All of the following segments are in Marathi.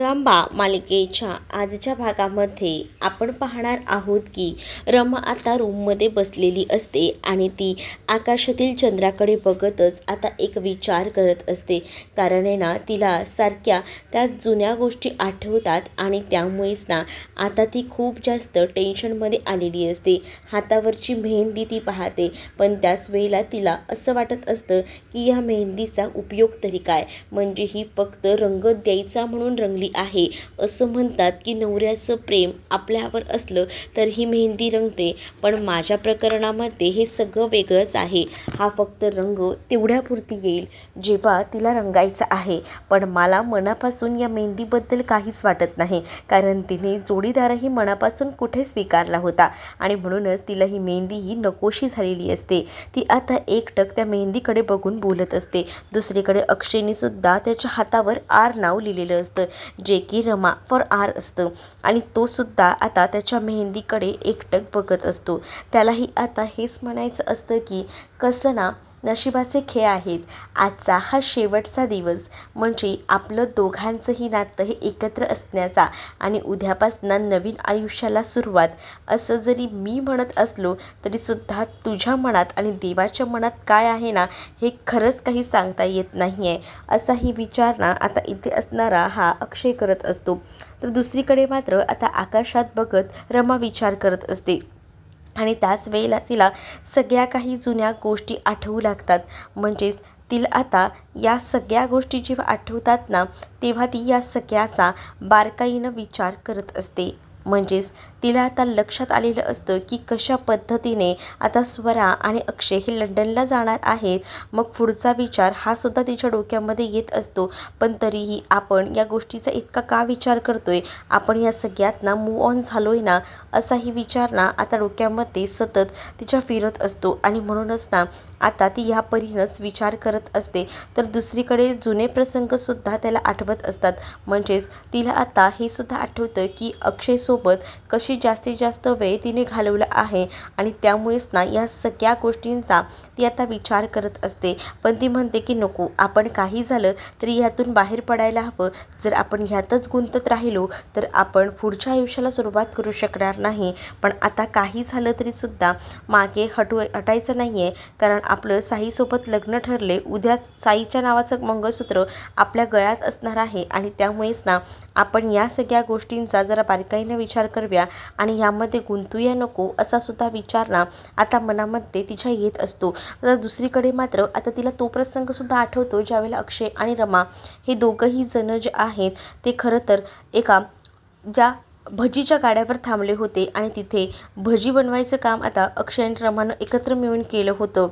रंभा मालिकेच्या आजच्या भागामध्ये आपण पाहणार आहोत की रमा आता रूममध्ये बसलेली असते आणि ती आकाशातील चंद्राकडे बघतच आता एक विचार करत असते. कारण आहे ना, तिला सारख्या त्या जुन्या गोष्टी आठवतात आणि त्यामुळेच ना आता ती खूप जास्त टेन्शनमध्ये आलेली असते. हातावरची मेहंदी ती पाहते, पण त्याच वेळेला तिला असं वाटत असतं की या मेहंदीचा उपयोग तरी काय, म्हणजे ही फक्त रंग द्यायचा म्हणून रंगली आहे. असं म्हणतात की नवऱ्याचं प्रेम आपल्यावर असलं तर ही मेहंदी रंगते, पण माझ्या प्रकरणामध्ये हे सगळं वेगळंच आहे. हा फक्त रंग तेवढ्यापुरती येईल जेव्हा तिला रंगायचं आहे, पण मला मनापासून या मेहंदीबद्दल काहीच वाटत नाही, कारण तिने जोडीदारही मनापासून कुठे स्वीकारला होता आणि म्हणूनच तिला ही मेहंदी ही नकोशी झालेली असते. ती आता एकटक त्या मेहंदीकडे बघून बोलत असते. दुसरीकडे अक्षयने सुद्धा त्याच्या हातावर आर नाव लिहिलेलं असतं, जे की रमा फॉर आर असतं आणि तो सुद्धा आता त्याच्या मेहंदीकडे एकटक बघत असतो. त्यालाही आता हेच म्हणायचं असतं की कसं ना, नशिबाचे खेळ आहेत. आजचा हा शेवटचा दिवस, म्हणजे आपलं दोघांचंही नातं हे एकत्र असण्याचा आणि उद्यापासून नवीन आयुष्याला सुरुवात, असं जरी मी म्हणत असलो तरीसुद्धा तुझ्या मनात आणि देवाच्या मनात काय आहे ना, हे खरंच काही सांगता येत नाही आहे. असाही विचार ना आता इथे असणारा हा अक्षय करत असतो. तर दुसरीकडे मात्र आता आकाशात बघत रमा विचार करत असते आणि त्याच वेळेला तिला सगळ्या काही जुन्या गोष्टी आठवू लागतात. म्हणजेच तिला आता या सगळ्या गोष्टी जेव्हा आठवतात ना, तेव्हा ती या सगळ्याचा बारकाईनं विचार करत असते. म्हणजेच तिला आता लक्षात आलेलं असतं की कशा पद्धतीने आता स्वरा आणि अक्षय हे लंडनला जाणार आहेत. मग पुढचा विचार हा सुद्धा तिच्या डोक्यामध्ये येत असतो, पण तरीही आपण या गोष्टीचा इतका का विचार करतोय, आपण या सगळ्यात ना मूव ऑन झालोय ना, असाही विचार ना आता डोक्यामध्ये सतत तिच्या फिरत असतो आणि म्हणूनच ना आता ती ह्या परीनंच विचार करत असते. तर दुसरीकडे जुने प्रसंगसुद्धा त्याला आठवत असतात. म्हणजेच तिला आता हे सुद्धा आठवतं की अक्षयसोबत कशी जास्तीत जास्त वेळ तिने घालवला आहे आणि त्यामुळेच ना या सगळ्या गोष्टींचा ती आता विचार करत असते. पण ती म्हणते की नको, आपण काही झालं तरी ह्यातून बाहेर पडायला हवं. जर आपण ह्यातच गुंतत राहिलो तर आपण पुढच्या आयुष्याला सुरुवात करू शकणार नाही. पण आता काही झालं तरीसुद्धा मागे हटायचं नाही आहे, कारण आपलं साईसोबत लग्न ठरले. उद्या साईच्या नावाचं मंगळसूत्र आपल्या गळ्यात असणार आहे आणि त्यामुळेच ना आपण या सगळ्या गोष्टींचा जरा बारकाईने विचार करूया आणि यामध्ये गुंतूया नको, असा सुद्धा विचार ना आता मनामध्ये तिच्या येत असतो. तर दुसरीकडे मात्र आता तिला तो प्रसंगसुद्धा आठवतो ज्यावेळेला अक्षय आणि रमा हे दोघंही जण जे आहेत ते खरं तर एका ज्या भजीच्या गाड्यावर थांबले होते आणि तिथे भजी बनवायचं काम आता अक्षय आणि रमानं एकत्र मिळून केलं होतं.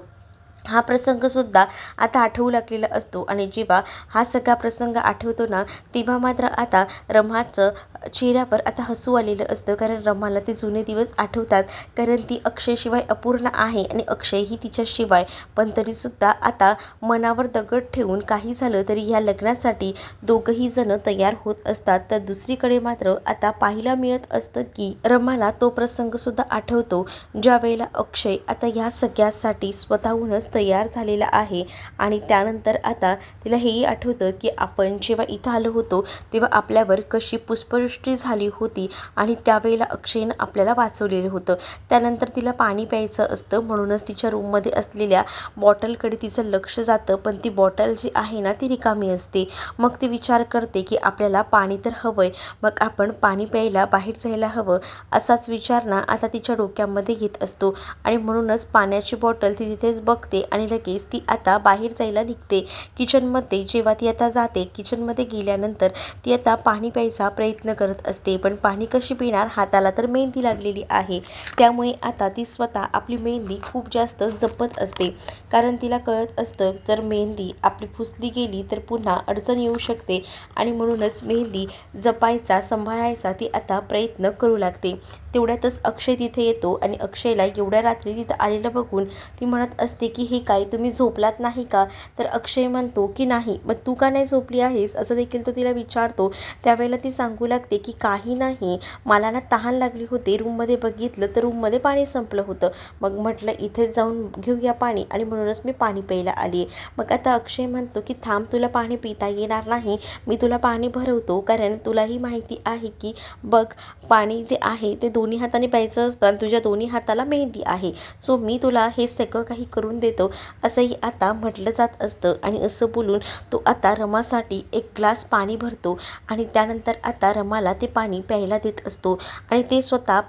हा प्रसंगसुद्धा आता आठवू लागलेला असतो आणि जेव्हा हा सगळा प्रसंग आठवतो ना, तेव्हा मात्र आता रमाचं चेहऱ्यावर आता हसू आलेलं असतं, कारण रमाला ते जुने दिवस आठवतात. कारण ती अक्षयशिवाय अपूर्ण आहे आणि अक्षयही तिच्याशिवाय. पण तरीसुद्धा आता मनावर दगड ठेवून काही झालं तरी ह्या लग्नासाठी दोघंही जण तयार होत असतात. तर दुसरीकडे मात्र आता पाहायला मिळत असतं की रमाला तो प्रसंगसुद्धा आठवतो ज्या वेळेला अक्षय आता ह्या सगळ्यासाठी स्वतःहूनच तयार झालेला आहे आणि त्यानंतर आता तिला हेही आठवतं की आपण जेव्हा इथं आलो होतो तेव्हा आपल्यावर कशी पुष्पवृष्टी झाली होती आणि त्यावेळेला अक्षयनं आपल्याला वाचवलेलं होतं. त्यानंतर तिला पाणी प्यायचं असतं, म्हणूनच तिच्या रूममध्ये असलेल्या बॉटलकडे तिचं लक्ष जातं, पण ती बॉटल जी आहे ना ती रिकामी असते. मग ती विचार करते की आपल्याला पाणी तर हवं आहे, मग आपण पाणी प्यायला बाहेर जायला हवं, असाच विचार ना आता तिच्या डोक्यामध्ये येत असतो आणि म्हणूनच पाण्याची बॉटल ती तिथेच बघते आणि लगेच ती आता बाहेर जायला निघते. किचनमध्ये जेव्हा ती आता जाते, किचनमध्ये गेल्यानंतर ती आता पाणी प्यायचा प्रयत्न करत असते, पण पाणी कशी पिणार, हाताला तर मेहंदी लागलेली आहे. त्यामुळे आता ती स्वतः आपली मेहंदी खूप जास्त जपत असते, कारण तिला कळत असतं जर मेहंदी आपली पुसली गेली तर पुन्हा अडचण येऊ शकते आणि म्हणूनच मेहंदी जपायचा, सांभाळायचा ती आता प्रयत्न करू लागते. तेवढ्यातच अक्षय तिथे येतो आणि अक्षयला एवढ्या रात्री तिथं आलेलं बघून ती म्हणत असते की हे काय तुम्ही झोपलात नाही का? तर अक्षय म्हणतो की नाही. मग तू का नाही झोपली आहेस असं देखील तो तिला विचारतो. त्यावेळेला ती सांगू लागते की काही नाही, मला ना तहान लागली होती, रूममध्ये बघितलं तर रूममध्ये पाणी संपलं होतं, मग म्हटलं इथेच जाऊन घेऊया पाणी आणि म्हणूनच मी पाणी प्यायला आली आहे. मग आता अक्षय म्हणतो की थांब, तुला पाणी पिता येणार नाही, मी तुला पाणी भरवतो, कारण तुलाही माहिती आहे की बघ पाणी जे आहे ते दोन्ही हाताने प्यायचं असतं आणि तुझ्या दोन्ही हाताला मेहंदी आहे, सो मी तुला हे सगळं काही करून देतो असंही आता म्हटलं जात असतं. आणि असं बोलून तो आता रमासाठी एक ग्लास पाणी भरतो आणि त्यानंतर आता रमाला ते पाणी प्यायला देत असतो. आणि ते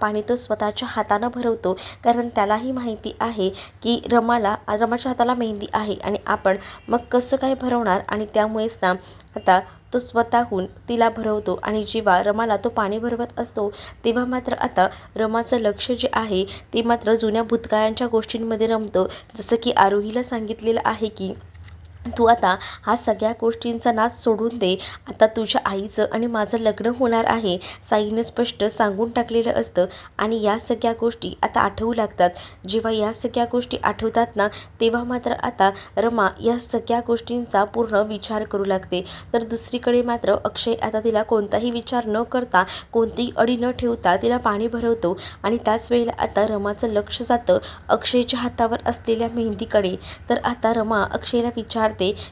पाणी तो स्वतःच्या हातानं भरवतो, कारण त्यालाही माहिती आहे की रमाच्या हाताला मेहंदी आहे आणि आपण मग कसं काय भरवणार. आणि त्यामुळेच ना आता तो स्वतःहून तिला भरवतो. आणि जेव्हा रमाला तो पाणी भरवत असतो तेव्हा मात्र आता रमाचं लक्ष जे आहे ते मात्र जुन्या भूतकाळांच्या गोष्टींमध्ये रमतं. जसं की आरोहीला सांगितलेलं आहे की तू आता हा सगळ्या गोष्टींचा नाच सोडून दे, आता तुझ्या आईचं आणि माझं लग्न होणार आहे, साईने स्पष्ट सांगून टाकलेलं असतं. आणि या सगळ्या गोष्टी आता आठवू लागतात. जेव्हा या सगळ्या गोष्टी आठवतात ना तेव्हा मात्र आता रमा या सगळ्या गोष्टींचा पूर्ण विचार करू लागते. तर दुसरीकडे मात्र अक्षय आता तिला कोणताही विचार न करता, कोणतीही अडी न ठेवता तिला पाणी भरवतो. आणि त्याच वेळेला आता रमाचं लक्ष जातं अक्षयच्या हातावर असलेल्या मेहंदीकडे. तर आता रमा अक्षयला विचारते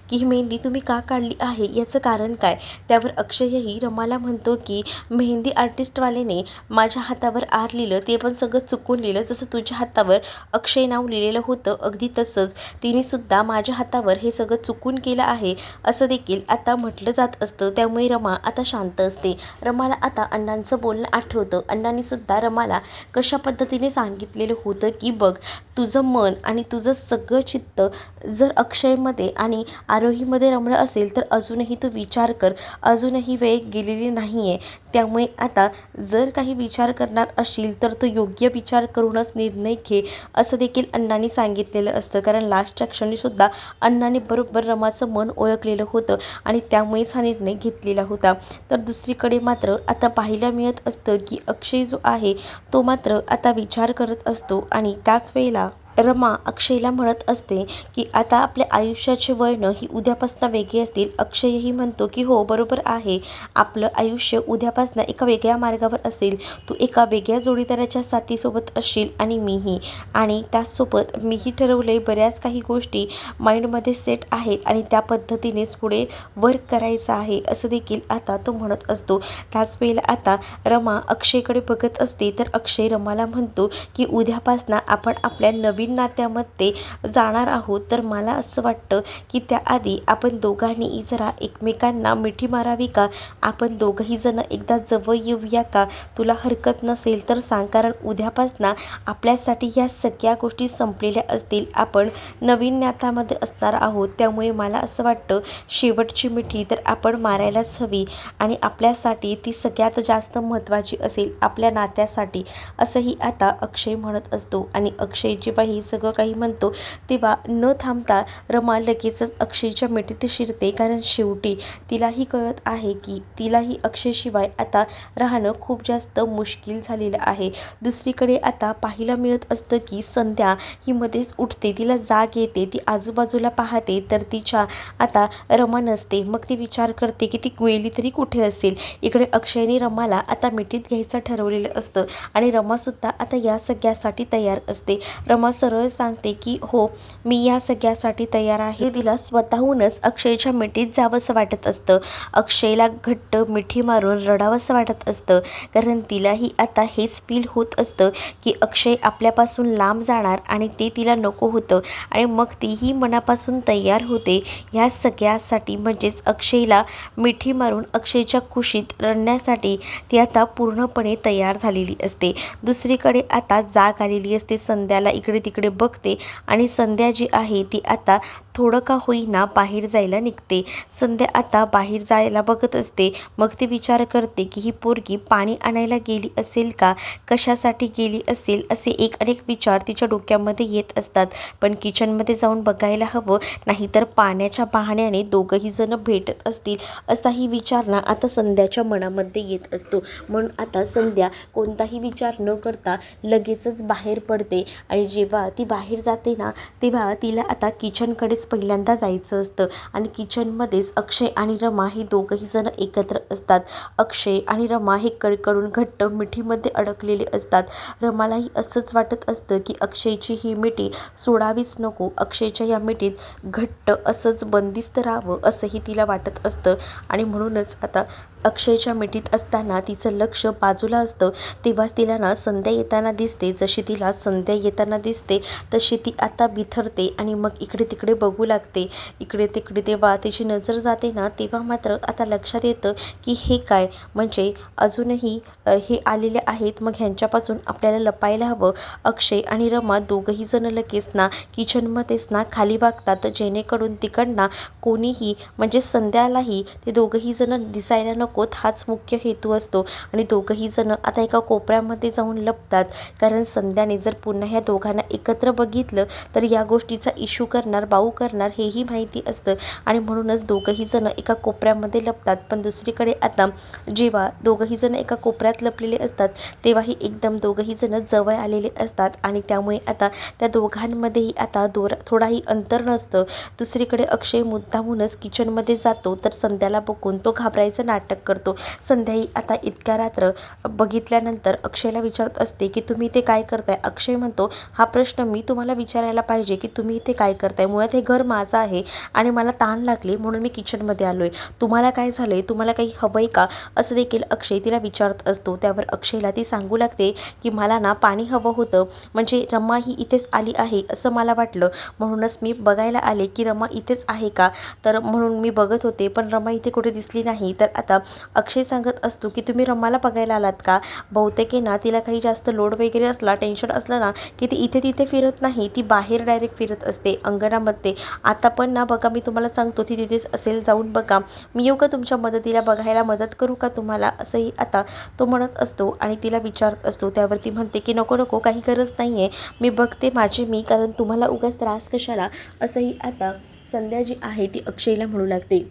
की ही मेहंदी तुम्ही का काढली आहे, याचं कारण काय. त्यावर अक्षयही रमाला म्हणतो की मेहंदी आर्टिस्टवाल्याने माझ्या हातावर आर लिहिलं, ते पण सगळं चुकून लिहिलं, जसं तुझ्या हातावर अक्षय नाव लिहिलेलं होतं अगदी तसंच तिने सुद्धा माझ्या हातावर हे सगळं चुकून केलं आहे असं देखील आता म्हटलं जात असतं. त्यामुळे रमा आता शांत असते. रमाला आता अण्णांचं बोलणं आठवतं. अण्णांनी सुद्धा रमाला कशा पद्धतीने सांगितलेलं होतं की बघ, तुझं मन आणि तुझं सगळं चित्त जर अक्षयमध्ये आणि आरोहीमध्ये रमलं असेल तर अजूनही तू विचार कर, अजूनही वेळ गेलेली नाही आहे. त्यामुळे आता जर काही विचार करणार असशील तर तो योग्य विचार करूनच निर्णय घे असं देखील अण्णांनी सांगितलेलं असतं. कारण लास्टच्या क्षणीसुद्धा अण्णांनी बरोबर रमाचं मन ओळखलेलं होतं आणि त्यामुळेच हा निर्णय घेतलेला होता. तर दुसरीकडे मात्र आता पाहायला मिळत असतं की अक्षय जो आहे तो मात्र आता विचार करत असतो. आणि त्याच वेळेला रमा अक्षयला म्हणत असते की आता आपल्या आयुष्याचे वळणं ही उद्यापासून वेगळी असतील. अक्षयही म्हणतो की हो बरोबर आहे, आपलं आयुष्य उद्यापासून एका वेगळ्या मार्गावर असेल, तू एका वेगळ्या जोडीदाराच्या साथीसोबत असशील आणि मीही. आणि त्याचसोबत मीही ठरवले बऱ्याच काही गोष्टी माइंडमध्ये सेट आहेत आणि त्या पद्धतीनेच पुढे वर्क करायचं आहे असं देखील आता तो म्हणत असतो. त्याच वेळेला आता रमा अक्षयकडे बघत असते. तर अक्षय रमाला म्हणतो की उद्यापासून आपण आपल्या नवीन नात्यामध्ये जाणार आहोत, तर मला असं वाटतं की त्याआधी आपण दोघांनी जरा एकमेकांना मिठी मारावी का, आपण दोघंही जण एकदा जवळ येऊया का, तुला हरकत नसेल तर सांग, कारण उद्यापासून आपल्यासाठी या सगळ्या गोष्टी संपलेल्या असतील, आपण नवीन नात्यामध्ये असणार आहोत. त्यामुळे मला असं वाटतं शेवटची मिठी तर आपण मारायलाच हवी आणि आपल्यासाठी ती सगळ्यात जास्त महत्त्वाची असेल, आपल्या नात्यासाठी, असंही आता अक्षय म्हणत असतो. आणि अक्षय जेव्हा हे सगळं काही म्हणतो तेव्हा न थांबता रमा लगेचच अक्षयच्या मिठीत शिरते, कारण शेवटी तिलाही कळत आहे की तिलाही अक्षयशिवाय आता राहणं खूप जास्त मुश्किल झालेलं आहे. दुसरीकडे आता पाहायला मिळत असतं की संध्या ही मध्येच उठते, तिला जाग येते, ती आजूबाजूला पाहते तर तिच्या आता रमा नसते. मग ती विचार करते की ती गेली तरी कुठे असेल. इकडे अक्षयने रमाला आता मिठीत घ्यायचं ठरवलेलं असतं आणि रमासुद्धा आता या सगळ्यासाठी तयार असते. रमा सरळ सांगते की हो, मी या सगळ्यासाठी तयार आहे. तिला स्वतःहूनच अक्षयच्या मिठीत जावंसं वाटत असतं, अक्षयला घट्ट मिठी मारून रडावंसं वाटत असतं, कारण तिलाही आता हेच फील होत असतं की अक्षय आपल्यापासून लांब जाणार आणि ते तिला नको होतं. आणि मग तीही मनापासून तयार होते ह्या सगळ्यासाठी, म्हणजेच अक्षयला मिठी मारून अक्षयच्या खुशीत रडण्यासाठी ती आता पूर्णपणे तयार झालेली असते. दुसरीकडे आता जाग आलेली असते संध्याला. इकडे तिकडे बघते आणि संध्या जी आहे ती आता थोडं का होईना बाहेर जायला निघते. संध्या आता बाहेर जायला बघत असते. मग ती विचार करते की ही पोरगी पाणी आणायला गेली असेल का, कशासाठी गेली असेल, असे अनेक विचार तिच्या डोक्यामध्ये येत असतात. पण किचनमध्ये जाऊन बघायला हवं, नाहीतर पाण्याच्या बहाण्याने दोघंही जण भेटत असतील असाही विचार ना आता संध्याच्या मनामध्ये येत असतो. म्हणून आता संध्या कोणताही विचार न करता लगेचच बाहेर पडते. आणि जेव्हा ती बाहेर जाते ना, तेव्हा तिला आता किचनकडेच पहिल्यांदा जायचं असतं. आणि किचनमध्येच अक्षय आणि रमा हे दोघंही जण एकत्र असतात. अक्षय आणि रमा हे कडकडून घट्ट मिठीमध्ये अडकलेले असतात. रमालाही असंच वाटत असतं की अक्षयची ही मिठी सोडावीच नको, अक्षयच्या या मिठीत घट्ट असंच बंदिस्त राहावं असंही तिला वाटत असतं. आणि म्हणूनच आता अक्षयच्या मिठीत असताना तिचं लक्ष बाजूला असतं. तेव्हाच तिला ना संध्या येताना दिसते. जशी तिला संध्या येताना दिसते तशी ती आता बिथरते आणि मग इकडे तिकडे बघू लागते. इकडे तिकडे तेव्हा तिची नजर जाते ना, तेव्हा मात्र आता लक्षात येतं की हे काय, म्हणजे अजूनही हे आलेले आहेत. मग ह्यांच्यापासून आपल्याला लपायला हवं. अक्षय आणि रमा दोघंही जण लगेच ना किचनमध्येच ना खाली वागतात, जेणेकरून तिकडनं कोणीही म्हणजे संध्यालाही ते दोघंही जण दिसायला नकोत, हाच मुख्य हेतू असतो. आणि दोघंही जण आता एका कोपऱ्यामध्ये जाऊन लपतात. कारण संध्याने जर पुन्हा ह्या दोघांना एकत्र बघितलं तर या गोष्टीचा इश्यू करणार, बाऊ करणार हेही माहिती असतं. आणि म्हणूनच दोघंही जण एका कोपऱ्यामध्ये लपतात. पण दुसरीकडे आता जेव्हा दोघंही जण एका कोपऱ्यात लपलेले असतात तेव्हाही एकदम दोघंही जण जवळ आलेले असतात. आणि त्यामुळे आता त्या दोघांमध्येही आता थोडाही अंतर नसतं. दुसरीकडे अक्षय मुद्दामूनच किचनमध्ये जातो तर संध्याला बघून तो घाबरायचं नाटक करतो. संध्याही आता इतक्या रात्र बघितल्यानंतर अक्षयला विचारत असते की तुम्ही इथे काय करताय. अक्षय म्हणतो, हा प्रश्न मी तुम्हाला विचारायला पाहिजे की तुम्ही इथे काय करताय. मुळात हे घर माझं आहे आणि मला ताण लागले म्हणून मी किचनमध्ये आलोय. तुम्हाला काय झालंय, तुम्हाला काही हवंय का, असं देखील अक्षय तिला विचारत असतो. त्यावर अक्षयला ती सांगू लागते की मला ना पाणी हवं होतं, म्हणजे रमा ही इथेच आली आहे असं मला वाटलं, म्हणूनच मी बघायला आले की रमा इथेच आहे का, तर म्हणून मी बघत होते पण रमा इथे कुठे दिसली नाही. तर आता अक्षय सांगत असतो की तुम्ही रमाला बघायला आलात का, बहुतेक आहे ना तिला काही जास्त लोड वगैरे असला, टेन्शन असलं ना की ती इथे तिथे फिरत नाही, ती बाहेर डायरेक्ट फिरत असते अंगणामध्ये. आता पण ना बघा मी तुम्हाला सांगतो ती तिथेच असेल, जाऊन बघा, मी येऊ का तुमच्या मदतीला, बघायला मदत करू का तुम्हाला, असंही आता तो म्हणत असतो. आणि तिला विचारत असतो. त्यावरती म्हणते की नको नको, काही गरज नाही आहे, मी बघते माझे मी, कारण तुम्हाला उगाच त्रास कशाला, असंही आता संध्या जी आहे ती अक्षयला म्हणू लागते.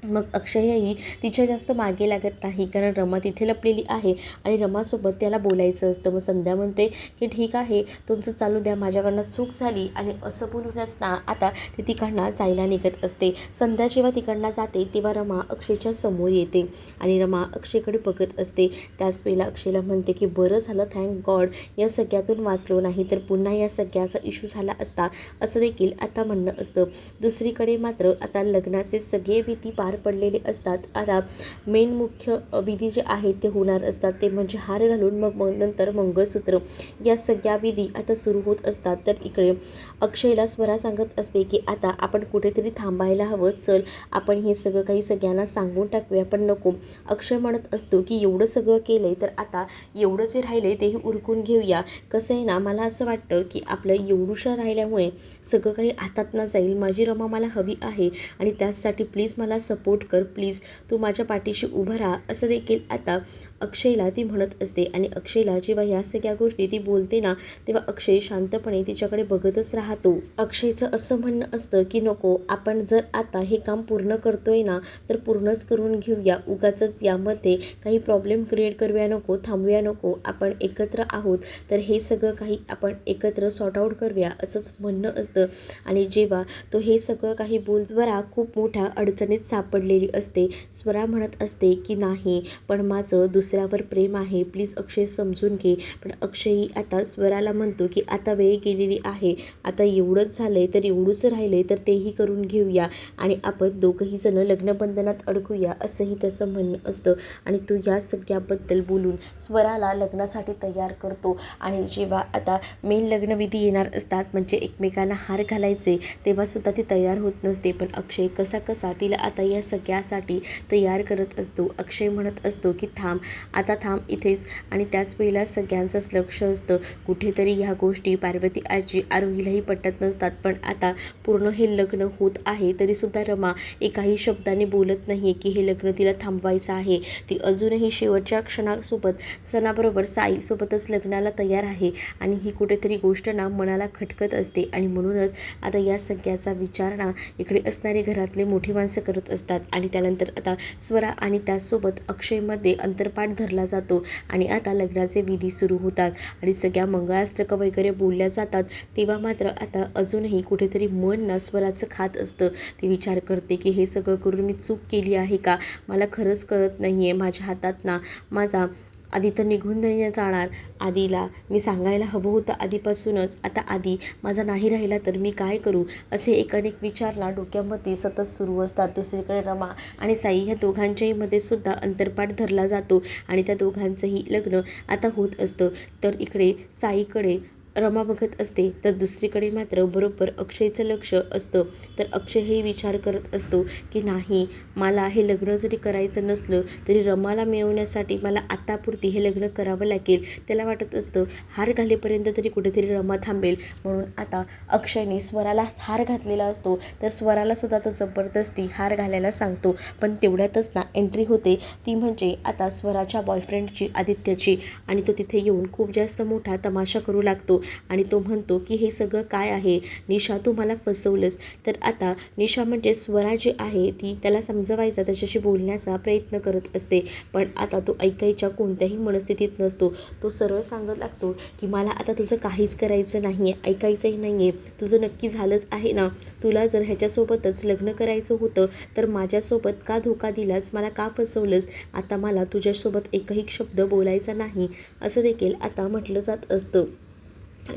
मग अक्षयही तिच्या जास्त मागे लागत नाही, कारण रमा तिथे लपलेली आहे आणि रमासोबत त्याला बोलायचं असतं. मग संध्या म्हणते की ठीक आहे तुमचं चालू द्या, माझ्याकडनं चूक झाली, आणि असं बोलूनच ना आता ती तिकडनं जायला निघत असते. संध्या जेव्हा तिकडनं जाते तेव्हा रमा अक्षयच्या समोर येते आणि रमा अक्षयकडे बघत असते. त्याच वेळेला अक्षयला म्हणते की बरं झालं, थँक गॉड या सगळ्यातून वाचलो, नाही तर पुन्हा या सगळ्याचा इश्यू झाला असता, असं देखील आता म्हणणं असतं. दुसरीकडे मात्र आता लग्नाचे सगळे विधी पार पडलेले असतात. आता मेन मुख्य विधी जे आहेत ते होणार असतात, ते म्हणजे हार घालून मग नंतर मंगळसूत्र, या सगळ्या विधी आता सुरू होत असतात. तर इकडे अक्षयला स्वरा सांगत असते की आता आपण कुठेतरी थांबायला हवं, चल आपण हे सगळं काही सगळ्यांना सांगून टाकूया. पण नको, अक्षय म्हणत असतो की एवढं सगळं केलंय तर आता एवढं जे राहिलंय तेही उरकून घेऊया. कसं आहे ना, मला असं वाटतं की आपलं एवढुशा राहिल्यामुळे सगळं काही हातात ना जाईल. माझी रमा मला हवी आहे आणि त्यासाठी प्लीज मला सपोर्ट कर, प्लीज तू माझ्या पाठीशी उभं राहा, असं देखील आता अक्षयला ती म्हणत असते. आणि अक्षयला जेव्हा ह्या सगळ्या गोष्टी ती बोलते ना, तेव्हा अक्षय शांतपणे तिच्याकडे बघतच राहतो. अक्षयचं असं म्हणणं असतं की नको, आपण जर आता हे काम पूर्ण करतोय ना तर पूर्णच करून घेऊया, उगाचच यामध्ये काही प्रॉब्लेम क्रिएट करूया नको, थांबूया नको, आपण एकत्र आहोत तर हे सगळं काही आपण एकत्र सॉर्ट आऊट करूया, असंच म्हणणं असतं. आणि जेव्हा तो हे सगळं काही स्वरा खूप मोठ्या अडचणीत सापडलेली असते. स्वरा म्हणत असते की नाही, पण माझं दुसऱ्यावर प्रेम आहे, प्लीज अक्षय समजून घे. पण अक्षयही आता स्वराला म्हणतो की आता वेळ गेलेली आहे, आता एवढंच झालंय तर एवढंच राहिलंय तर तेही करून घेऊया आणि आपण दोघंही जण लग्नबंधनात अडकूया, असंही त्याचं म्हणणं असतं. आणि तो या सगळ्याबद्दल बोलून स्वराला लग्नासाठी तयार करतो. आणि जेव्हा आता मेन लग्नविधी येणार असतात, म्हणजे एकमेकांना हार घालायचे, तेव्हा सुद्धा ती तयार होत नसते. पण अक्षय कसा कसा तिला आता या या सगळ्यासाठी तयार करत असतो. अक्षय म्हणत असतो की आता थांब इथेच. आणि त्याच वेळेला सगळ्यांचंच लक्ष असतं कुठेतरी ह्या गोष्टी पार्वती आजी आरोहीलाही पटत नसतात. पण आता पूर्ण हे लग्न होत आहे तरीसुद्धा रमा एकाही शब्दाने बोलत नाही आहे की हे लग्न तिला थांबवायचं आहे. ती अजूनही शेवटच्या क्षणाबरोबर साईसोबतच लग्नाला तयार आहे. आणि ही कुठेतरी गोष्ट ना मनाला खटकत असते. आणि म्हणूनच आता या सगळ्याचा विचार ना इकडे असणारे घरातले मोठी माणसं करत असतात. आणि त्यानंतर आता स्वरा आणि त्याचसोबत अक्षयमध्ये अंतरपाठ धरला जातो. आणि आता लग्नाचे विधी सुरू होतात आणि सगळ्या मंगळाष्टक वगैरे बोलल्या जातात. तेव्हा मात्र आता अजूनही कुठेतरी मन ना स्वराचं खात असतं. ती विचार करते की हे सगळं करून मी चूक केली आहे का? मला खरंच कळत नाही आहे. माझ्या हातात ना माझा आधी तर निघून नाही जाणार. आधीला मी सांगायला हवं होतं आधीपासूनच. आता आधी माझा नाही राहिला तर मी काय करू? असे अनेक विचार ना डोक्यामध्ये सतत सुरू असतात. दुसरीकडे रमा आणि साई ह्या दोघांच्याही मध्ये सुद्धा अंतरपाठ धरला जातो आणि त्या दोघांचंही लग्न आता होत असतं. तर इकडे साईकडे रमा बघत असते तर दुसरीकडे मात्र बरोबर अक्षयचं लक्ष असतं. तर अक्षय हे विचार करत असतो की नाही, मला हे लग्न जरी करायचं नसलं तरी रमाला मिळवण्यासाठी मला आत्तापुरती हे लग्न करावं लागेल. त्याला वाटत असतं हार घालेपर्यंत तरी कुठेतरी रमा थांबेल. म्हणून आता अक्षयने स्वराला हार घातलेला असतो. तर स्वराला सुद्धा तो जबरदस्ती हार घालायला सांगतो. पण तेवढ्यातच ना एंट्री होते, ती म्हणजे आता स्वराच्या बॉयफ्रेंडची, आदित्यची. आणि तो तिथे येऊन खूप जास्त मोठा तमाशा करू लागतो. आणि तो म्हणतो की हे सगळं काय आहे निशा, तू मला फसवलंस. तर आता निशा म्हणजे स्वरा जी आहे ती त्याला समजवायचा, त्याच्याशी बोलण्याचा प्रयत्न करत असते. पण आता तो ऐकायच्या कोणत्याही मनस्थितीत नसतो. तो सरळ सांगत लागतो की मला आता तुझं काहीच करायचं नाही आहे, ऐकायचंही नाही आहे. तुझं नक्की झालंच आहे ना? तुला जर ह्याच्यासोबतच लग्न करायचं होतं तर माझ्यासोबत का धोका दिलास? मला का फसवलंस? आता मला तुझ्यासोबत एकही शब्द बोलायचा नाही, असं देखील आता म्हटलं जात असतं.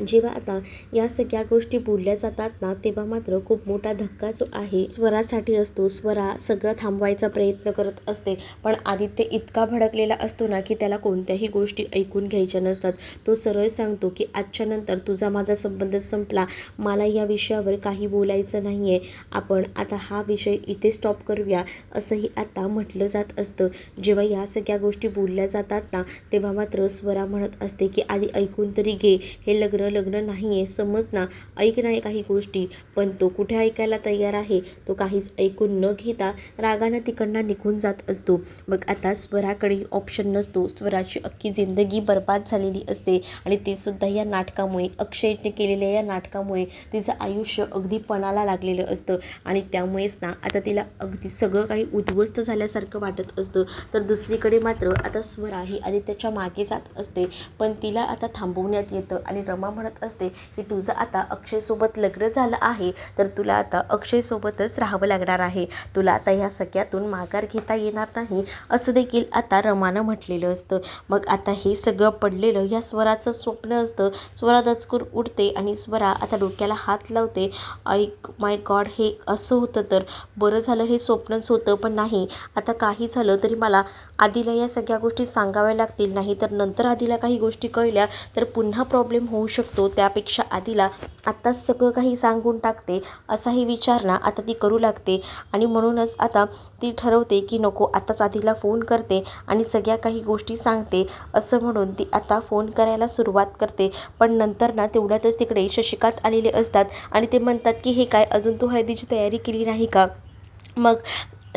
जेव्हा आता या सगळ्या गोष्टी बोलल्या जातात ना तेव्हा मात्र खूप मोठा धक्का जो आहे स्वरासाठी असतो. स्वरा सगळं थांबवायचा प्रयत्न करत असते. पण आदित्य इतका भडकलेला असतो ना की त्याला कोणत्याही गोष्टी ऐकून घ्यायच्या नसतात. तो सरळ सांगतो की आजच्या नंतर तुझा माझा संबंध संपला, मला या विषयावर काही बोलायचं नाही आहे, आपण आता हा विषय इथे स्टॉप करूया, असंही आता म्हटलं जात असतं. जेव्हा या सगळ्या गोष्टी बोलल्या जातात ना तेव्हा मात्र स्वरा म्हणत असते की आधी ऐकून तरी घे, हे लग्न नाही आहे, समज ना, ऐक नाही काही गोष्टी. पण तो कुठे ऐकायला तयार आहे? तो काहीच ऐकून न घेता रागानं तिकडनं निघून जात असतो. मग आता स्वराकडे ऑप्शन नसतो. स्वराची अख्खी जिंदगी बर्बाद झालेली असते आणि ते सुद्धा या नाटकामुळे, अक्षयने केलेल्या या नाटकामुळे तिचं आयुष्य अगदी पणाला लागलेलं असतं. आणि त्यामुळेच ना आता तिला अगदी सगळं काही उद्ध्वस्त झाल्यासारखं वाटत असतं. तर दुसरीकडे मात्र आता स्वरा ही आदित्यच्या मागे जात असते. पण तिला आता थांबवण्यात येतं आणि रमा म्हणत असते की तुझं आता अक्षयसोबत लग्न झालं आहे तर तुला आता अक्षयसोबतच राहावं लागणार आहे, तुला आता ह्या सगळ्यातून माघार घेता येणार नाही, असं देखील आता रमानं म्हटलेलं असतं. मग आता हे सगळं पडलेलं या स्वराचं स्वप्न असतं. स्वरा दचकून उठते आणि स्वरा आता डोक्याला हात लावते. ऐक माय गॉड, हे असं होतं तर बरं झालं, हे स्वप्नच होतं. पण नाही, आता काही झालं तरी मला आधीला या सगळ्या गोष्टी सांगाव्या लागतील, नाही तर नंतर आधीला काही गोष्टी कळल्या तर पुन्हा प्रॉब्लेम होऊ शकतो. त्यापेक्षा आधीला आत्ताच सगळं काही सांगून टाकते, असाही विचार ना आता ती करू लागते. आणि म्हणूनच आता ती ठरवते की नको, आताच आधीला फोन करते आणि सगळ्या काही गोष्टी सांगते, असं म्हणून ती आता फोन करायला सुरुवात करते. पण नंतर ना तेवढ्यातच तिकडे शशिकांत आलेले असतात आणि ते म्हणतात की हे काय, अजून तू हळदीची तयारी केली नाही का? मग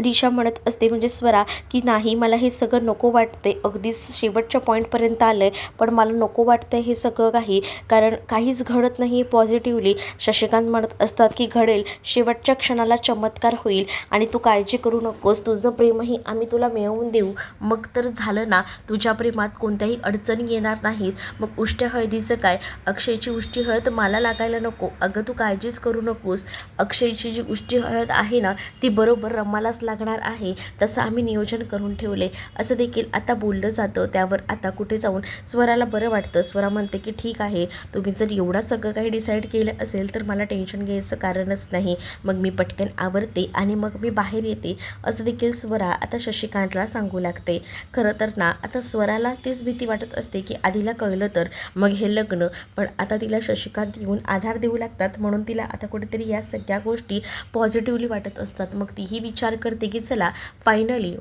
रिशा म्हणत असते म्हणजे स्वरा की नाही, मला हे सगळं नको वाटते, अगदी शेवटच्या पॉईंटपर्यंत आलं आहे पण मला नको वाटतं हे सगळं काही, कारण काहीच घडत नाही पॉझिटिव्हली. शशिकांत म्हणत असतात की घडेल, शेवटच्या क्षणाला चमत्कार होईल आणि तू काळजी करू नकोस, तुझं प्रेमही आम्ही तुला मिळवून देऊ, मग तर झालं ना, तुझ्या प्रेमात कोणत्याही अडचणी येणार नाहीत. मग उष्ट्या हळदीचं काय, अक्षयची उष्टी हळद मला लागायला नको, अगं तू काळजीच करू नकोस, अक्षयची जी उष्टी हळद आहे ना ती बरोबर रमालाच लागणार आहे, तसं आम्ही नियोजन करून ठेवले, असं देखील आता बोललं जातं. त्यावर आता कुठे जाऊन स्वराला बरं वाटतं. स्वरा म्हणते की ठीक आहे, तुम्ही जर एवढं सगळं काही डिसाईड केलं असेल तर मला टेन्शन घ्यायचं कारणच नाही. मग मी पटकन आवरते आणि मग मी बाहेर येते, असं देखील स्वरा आता शशिकांतला सांगू लागते. खरं तर ना आता स्वराला तीच भीती वाटत असते की आधीला कळलं तर मग हे लग्न. पण आता तिला शशिकांत येऊन आधार देऊ लागतात म्हणून तिला आता कुठेतरी या सगळ्या गोष्टी पॉझिटिव्हली वाटत असतात. मग तीही विचार करते होते की चला फायनली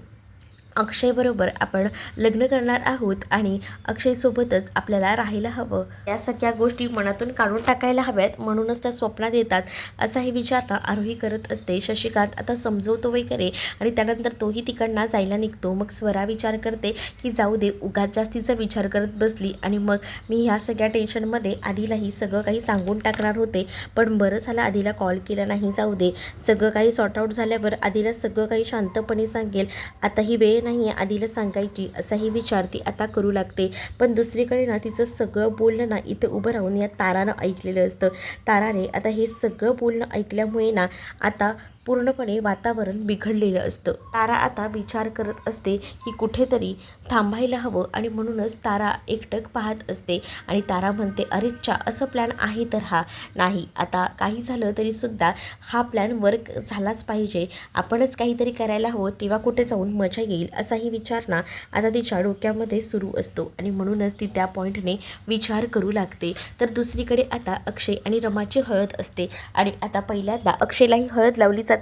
अक्षयबरोबर आपण लग्न करणार आहोत आणि अक्षयसोबतच आपल्याला राहायला हवं. या सगळ्या गोष्टी मनातून काढून टाकायला हव्यात, म्हणूनच त्या स्वप्नात येतात असाही विचार ना आरोही करत असते. शशिकांत आता समजवतो वगैरे आणि त्यानंतर तोही तिकडनं जायला निघतो. मग स्वरा विचार करते की जाऊ दे, उगाच जास्तीचा विचार करत बसली आणि मग मी ह्या सगळ्या टेन्शनमध्ये आधीलाही सगळं काही सांगून टाकणार होते, पण बरं झालं आधीला कॉल केला नाही. जाऊ दे, सगळं काही सॉर्ट आऊट झाल्यावर आधीला सगळं काही शांतपणे सांगेल. आता ही वेळ नाही आहे आधीला सांगायची असाही विचार ती आता करू लागते. पण दुसरीकडे ना तिचं सगळं बोलणं ना इथं उभं राहून या तारानं ऐकलेलं असतं. ताराने आता हे सगळं बोलणं ऐकल्यामुळे ना आता पूर्णपणे वातावरण बिघडलेलं असतं. तारा आता विचार करत असते की कुठेतरी थांबायला हवं आणि म्हणूनच तारा एकटक पाहत असते आणि तारा म्हणते अरेच्छा, असं प्लॅन आहे तर हा नाही, आता काही झालं तरीसुद्धा हा प्लॅन वर्क झालाच पाहिजे, आपणच काहीतरी करायला हवं, तेव्हा कुठे जाऊन मजा येईल असाही विचार ना आता तिच्या डोक्यामध्ये सुरू असतो आणि म्हणूनच ती त्या पॉईंटने विचार करू लागते. तर दुसरीकडे आता अक्षय आणि रमाची हळद असते आणि आता पहिल्यांदा अक्षयलाही हळद लावली जाते,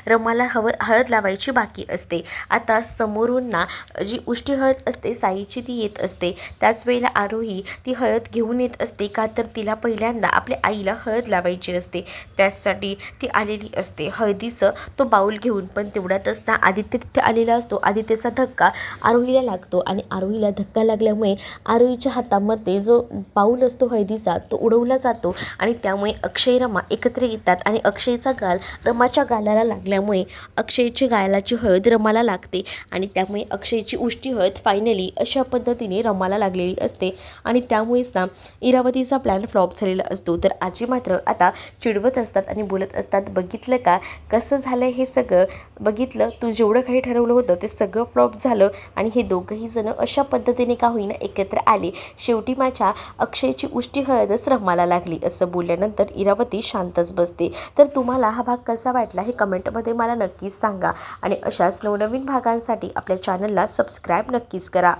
रमाला हळद लावायची बाकी असते. आता समोरून ना जी उष्टी हळद असते साईची ती येत असते. त्याच वेळेला आरोही ती हळद घेऊन येत असते, का तर तिला पहिल्यांदा आपल्या आईला हळद लावायची असते, त्यासाठी ती आलेली असते हळदीचं तो बाऊल घेऊन. पण तेवढ्यातच ना आदित्य तिथे आलेला असतो. आदित्यचा धक्का आरोहीला लागतो आणि आरोहीला धक्का लागल्यामुळे आरोहीच्या हातामध्ये जो बाऊल असतो हळदीचा तो उडवला जातो आणि त्यामुळे अक्षय रमा एकत्र येतात आणि अक्षयचा गाल रमाच्या गालाला लागल्यामुळे अक्षयची गालाची हळद रमाला लागते आणि त्यामुळे अक्षयची उष्टी हळद फायनली अशा पद्धतीने रमाला लागलेली असते आणि त्यामुळेच ना इरावतीचा प्लॅन फ्लॉप झालेला असतो. तर आजी मात्र आता चिडवत असतात आणि बोलत असतात, बघितलं का कसं झालं हे सगळं, बघितलं तू जेवढं काही ठरवलं होतं ते सगळं फ्लॉप झालं आणि हे दोघंही जण अशा पद्धतीने का होईना एकत्र आले, शेवटी माझ्या अक्षयची उष्टी हळदच रमाला लागली. असं बोलल्यानंतर इरावती शांतच बसते. तर तुम्हाला हा भाग कसा वाटला हे कमेंटमध्ये मला नक्कीच सांगा आणि अशाच नवनवीन भागांसाठी आपल्या चॅनलला सबस्क्राईब नक्कीच करा.